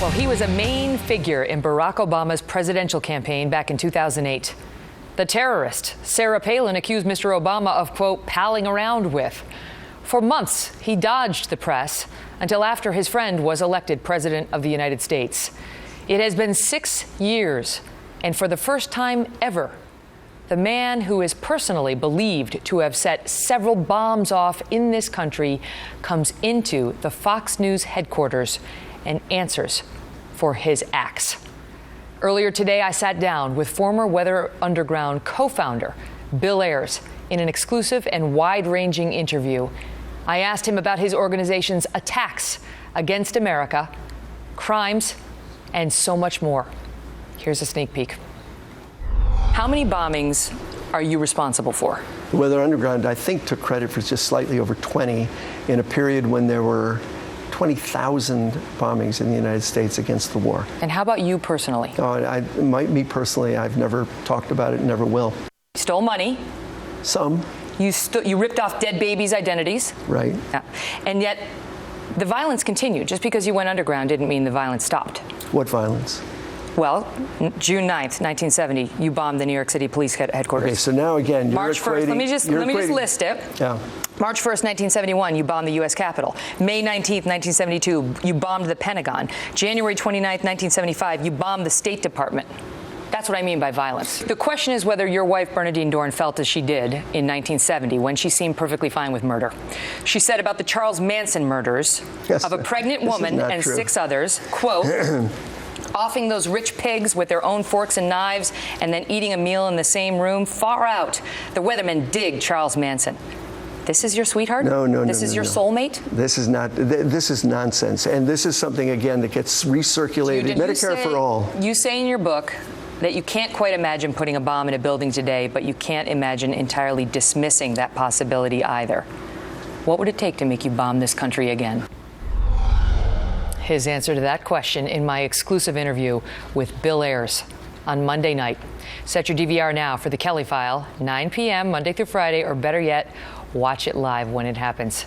Well, he was a main figure in Barack Obama's presidential campaign back in 2008. The terrorist, Sarah Palin, accused Mr. Obama of, quote, palling around with. For months, he dodged the press until after his friend was elected president of the United States. It has been 6 years, and for the first time ever, the man who is personally believed to have set several bombs off in this country comes into the Fox News headquarters and answers for his acts. Earlier today, I sat down with former Weather Underground co-founder Bill Ayers in an exclusive and wide-ranging interview. I asked him about his organization's attacks against America, crimes, and so much more. Here's a sneak peek. How many bombings are you responsible for? Weather Underground, I think, took credit for just slightly over 20 in a period when there were 20,000 bombings in the United States against the war. And how about you personally? Me personally, I've never talked about it, never will. You stole money. Some. You ripped off dead babies' identities. Right. Yeah. And yet, the violence continued. Just because you went underground didn't mean the violence stopped. What violence? Well, June 9th, 1970, you bombed the New York City Police headquarters. Okay, so now again, you're March 1st, let me just list it. Yeah. March 1st, 1971, you bombed the U.S. Capitol. May 19th, 1972, you bombed the Pentagon. January 29th, 1975, you bombed the State Department. That's what I mean by violence. The question is whether your wife, Bernadine Dorn, felt as she did in 1970 when she seemed perfectly fine with murder. She said about the Charles Manson murders of a pregnant woman and 6 others, quote, offing those rich pigs with their own forks and knives and then eating a meal in the same room, far out. The weathermen dig Charles Manson. This is your sweetheart? No. This is your soulmate? This is not. This is nonsense. And this is something, again, that gets recirculated. Medicare for all. You say in your book that you can't quite imagine putting a bomb in a building today, but you can't imagine entirely dismissing that possibility either. What would it take to make you bomb this country again? His answer to that question in my exclusive interview with Bill Ayers on Monday night. Set your DVR now for The Kelly File, 9 p.m. Monday through Friday, or better yet, watch it live when it happens.